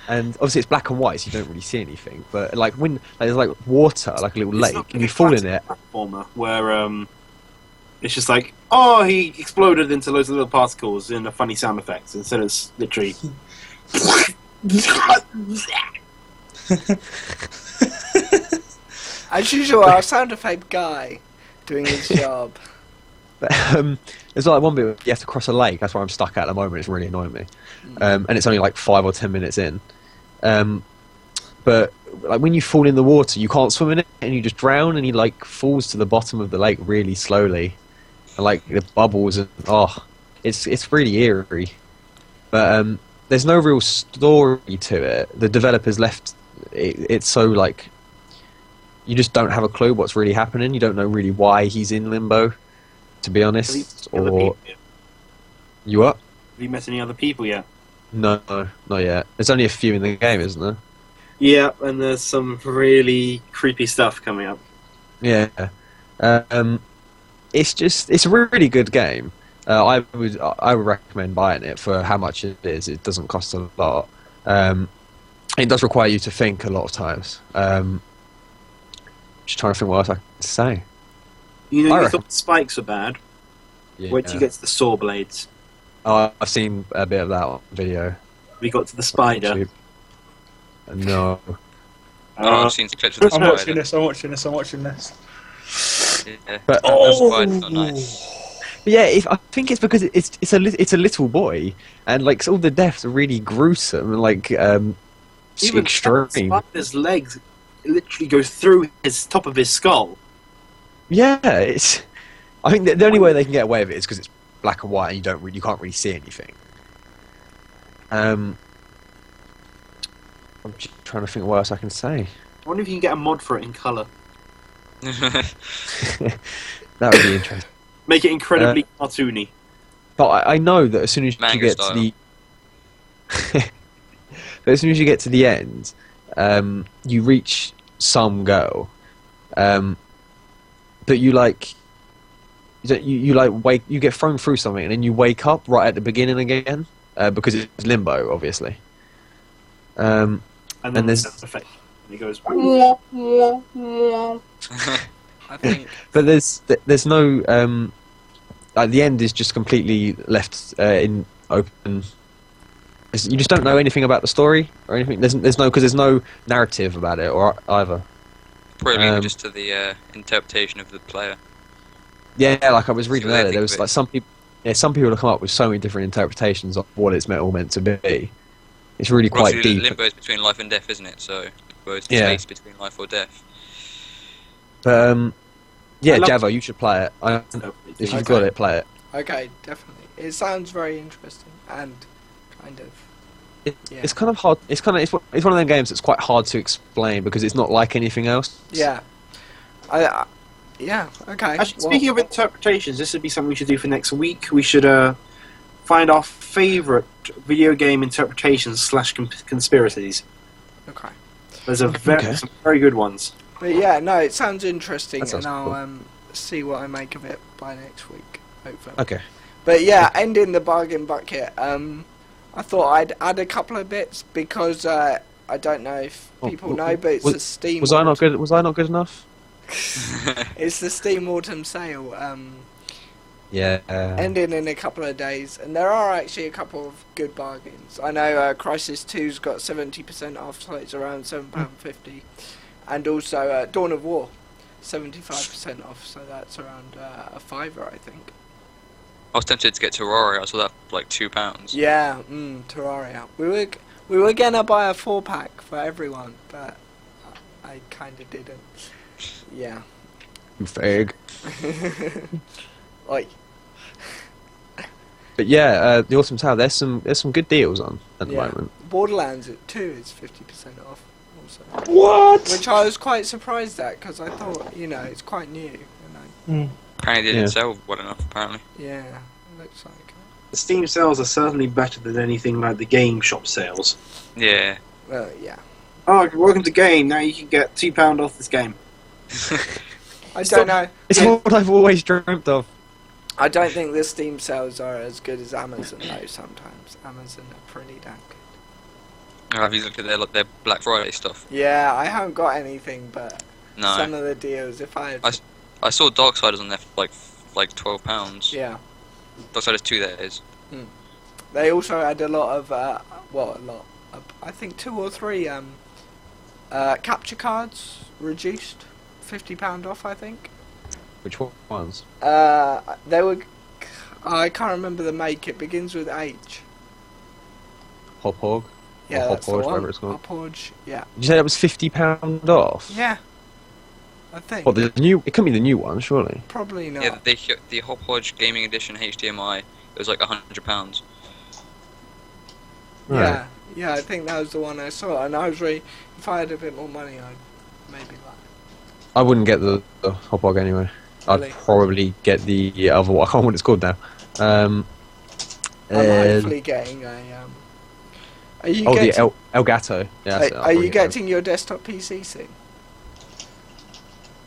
And obviously it's black and white, so you don't really see anything. But like when there's like water, like a little lake, and you fall in it. Platformer where it's just like, oh, he exploded into loads of little particles in a funny sound effects instead of literally. As usual, our sound effect guy doing his job. But, there's like one bit where you have to cross a lake. That's where I'm stuck at the moment. It's really annoying me. And it's only like 5 or 10 minutes in. But like when you fall in the water, you can't swim in it, and you just drown, and he like falls to the bottom of the lake really slowly, and like the bubbles, and it's really eerie. But there's no real story to it. The developers left it's so like you just don't have a clue what's really happening. You don't know really why he's in limbo, to be honest. Or you what? Have you met any other people yet? No, not yet. There's only a few in the game, isn't there? Yeah, and there's some really creepy stuff coming up. Yeah. It's a really good game. I would recommend buying it for how much it is. It doesn't cost a lot. It does require you to think a lot of times. Just trying to think what else I can say. You know, you thought the spikes were bad. Yeah. Wait till you get to the saw blades. Oh, I've seen a bit of that video. We got to the spider. No. I've seen clips of the I'm spider. watching this. Yeah. But, The spider's not nice. But yeah, I think it's because it's a little boy, and like all the deaths are really gruesome and like Even extreme. the spider's legs literally go through his top of his skull. Yeah, I think the only way they can get away with it is because it's black and white and you can't really see anything. I'm just trying to think what else I can say. I wonder if you can get a mod for it in colour. That would be interesting. Make it incredibly cartoony. But I know that as soon as Manga you get style. to the, but as soon as you get to the end, you reach some girl, but you like, you get thrown through something, and then you wake up right at the beginning again, because it's limbo, obviously. And then there's- there's effect. And he goes. I think But there's no like the end is just completely left in open. You just don't know anything about the story or anything. There's no narrative about it or either. Probably just to the interpretation of the player. Yeah, like I was reading what they earlier, there think was of it. like some people. Yeah, some people have come up with so many different interpretations of what it's all meant to be. It's really Well, quite obviously, deep. Limbo is between life and death, isn't it? So, both Yeah. space between life or death. But yeah, I love- Javo, you should play it. If you've Okay. got it, play it. Okay, definitely. It sounds very interesting and kind of. Yeah. It's kind of hard. It's one of them games that's quite hard to explain because it's not like anything else. Yeah. Yeah. Okay. Actually, well, speaking of interpretations, this would be something we should do for next week. We should find our favourite video game interpretations / conspiracies. okay. There's some very good ones. But yeah, no, it sounds interesting, That sounds and I'll cool. see what I make of it by next week, hopefully. Okay. But yeah, ending the bargain bucket. I thought I'd add a couple of bits because I don't know if people know, but it's the Steam. Was I not good? Was I not good enough? It's the Steam Autumn Sale. Yeah. Ending in a couple of days, and there are actually a couple of good bargains. I know Crisis 2's got 70% off, so it's around £7.50, and also Dawn of War, 75% off, so that's around a fiver, I think. I was tempted to get Terraria. I saw that for like £2. Yeah, Terraria. We were gonna buy a 4-pack for everyone, but I kind of didn't. Yeah. Fag. Oi. But yeah, the Autumn Tower. There's some good deals on at the Yeah. moment. Borderlands at 2 is 50% off. Also. What? Which I was quite surprised at because I thought, it's quite new. Apparently, they didn't Yeah. sell well enough. Apparently. Yeah, it looks like it. The Steam sales are certainly better than anything like the game shop sales. Yeah. Well, yeah. Oh, welcome to game. Now you can get £2 off this game. I don't know. It's what I've always dreamt of. I don't think the Steam sales are as good as Amazon though. Sometimes Amazon are pretty damn good. Have you looked at their Black Friday stuff? Yeah, I haven't got anything, but No. some of the deals. If I had, I saw Darksiders on there for like £12. yeah, Darksiders 2, that is. they also had a lot of I think 2 or 3 capture cards reduced, £50 off. I think. Which ones? They were. I can't remember the make. It begins with H. Hop Hog. Yeah, Or that's the Hop Horge, one. whatever it's called. Hopodge, yeah. Did you say that was £50 off? Yeah. I think. What, the new? It couldn't be the new one, surely. Probably not. Yeah, the Hop Hodge Gaming Edition HDMI. It was like £100. Yeah, yeah, I think that was the one I saw, and I was really, if I had a bit more money, I'd maybe like. I wouldn't get the Hop Hog anyway. Really? I'd probably get the other one. I can't remember what it's called now. I'm hopefully getting a. Are you the getting? Elgato. Yeah, that's it. I'll Are you probably get getting your desktop PC soon?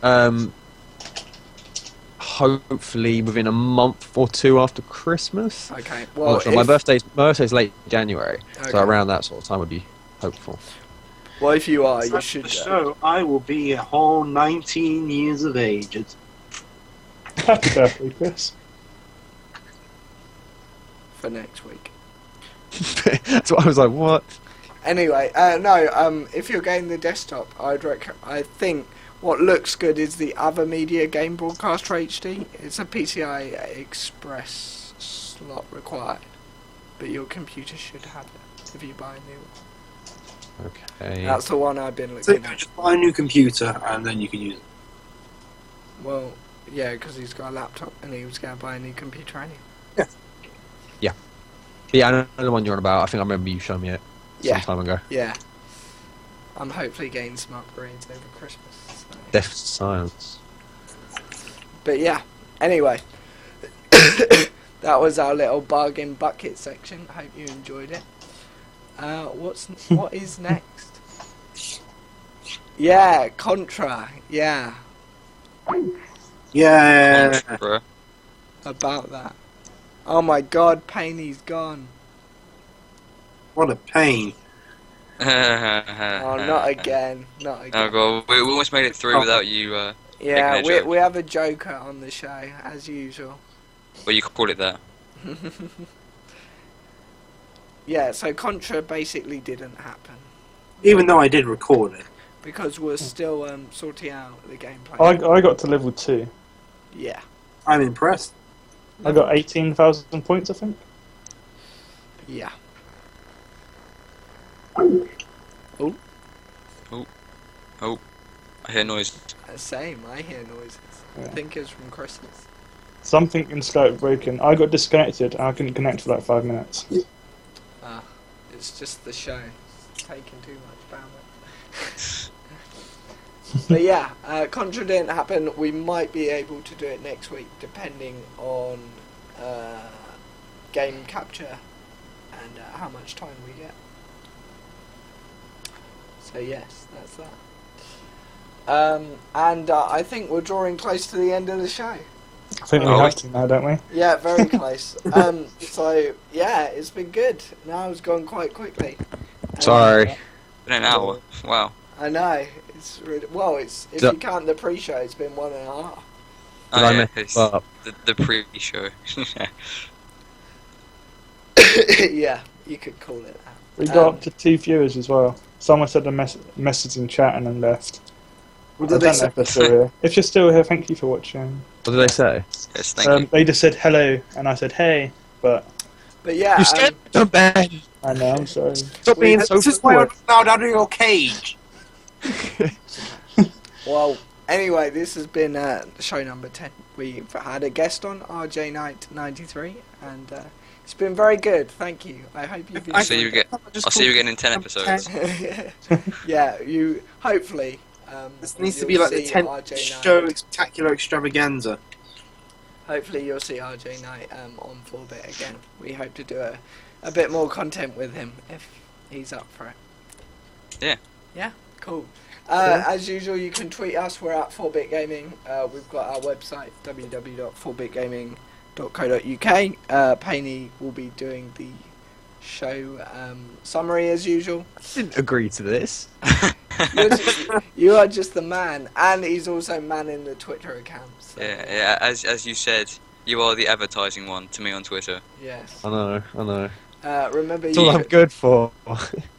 that. Hopefully within a month or two after Christmas. Okay. I'm Well, not sure. My birthday's late January, Okay. so around that sort of time would be hopeful. well, if you are, you After should. the show, I will be a whole 19 years of age. Happy birthday, Chris. For next week. That's what I was like. What? Anyway, no. If you're getting the desktop, I think what looks good is the Other Media Game Broadcaster HD. It's a PCI Express slot required, but your computer should have it if you buy a new one. Okay. That's the one I've been So looking you at. just buy a new computer and then you can use it. Well, yeah, because he's got a laptop and he was going to buy a new computer anyway. Yeah, I know the one you're on about. I think I remember you showing me it Yeah. some time ago. Yeah. I'm hopefully getting some upgrades over Christmas. So. Deaf Science. But yeah, anyway. That was our little bargain bucket section. Hope you enjoyed it. What is next? Yeah, Contra. Yeah, Yeah. Bro. about that. Oh my God, Payne's gone. What a pain. Oh, not again. Not Oh again. god, we almost made it through without you. Yeah, making a joke. we have a joker on the show as usual. Well, you could call it that. Yeah, so Contra basically didn't happen. Even though I did record it. because we're still sorting out the gameplay. I got to level 2. Yeah. I'm impressed. I got 18,000 points, I think. Yeah. I hear noise. Same, I hear noises. I Yeah. think it's from Christmas. Something in Skype broken. I got disconnected and I couldn't connect for like 5 minutes. It's just the show. It's taking too much bandwidth. But yeah, Contra didn't happen. We might be able to do it next week, depending on game capture and how much time we get. So yes, that's that. And I think we're drawing close to the end of the show. I think we have to now, don't we? Yeah, very close. So yeah, it's been good. Now it's gone quite quickly. Sorry. Been an hour. Wow. I know. It's really, well. It's if So- you count the pre-show, it's been 1.5. Did I Oh, yeah, mess it's up? the pre-show. Yeah, you could call it that. We got up to 2 viewers as well. Someone said a message in chat and then left. What I did they don't know say? if they're still here. If you're still here, thank you for watching. What did they say? Yes, thank you. They just said hello and I said hey, but But yeah, You scared me, Ben. I know, I'm sorry. Stop being so This is why I'm forward. allowed out of your cage. well, anyway, this has been show number 10. We've had a guest on, RJ Knight 93, and it's been very good. Thank you. I hope you've I'll see you enjoyed again. I'll see you again in 10 episodes. it. Yeah, you hopefully. This needs to you'll be like the see 10th RJ show Knight. spectacular extravaganza. Hopefully you'll see RJ Knight on 4-bit again. We hope to do a bit more content with him if he's up for it. Yeah. Yeah, cool. As usual, you can tweet us. We're at 4-bit gaming. We've got our website, www.4bitgaming.co.uk. Painey will be doing the show summary as usual. I didn't agree to this. You are just the man, and he's also manning the Twitter account. So, Yeah. As you said, you are the advertising one to me on Twitter. Yes. I know. Remember, That's all I'm good for.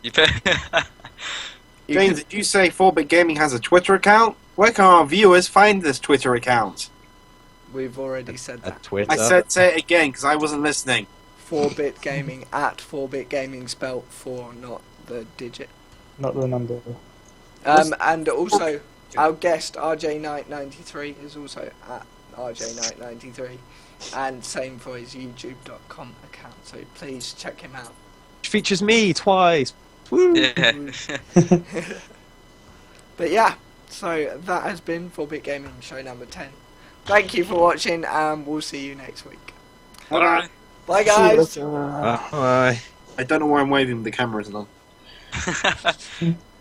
You bet. James, did you say 4-Bit Gaming has a Twitter account? Where can our viewers find this Twitter account? We've already said that. At Twitter. I said say it again because I wasn't listening. 4-bit gaming at 4-bit gaming, spelt 4, not the digit. Not the number. And also, our guest RJ Knight 93 is also at RJ Knight 93, and same for his YouTube.com account. So please check him out. Which features me twice. Woo. Yeah. But yeah, so that has been 4-bit gaming show number 10. Thank you for watching, and we'll see you next week. Alright. Bye guys. Bye. I don't know why I'm waving. The camera isn't on.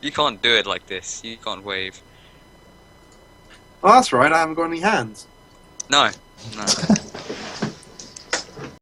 You can't do it like this. You can't wave. Oh, that's right. I haven't got any hands. No.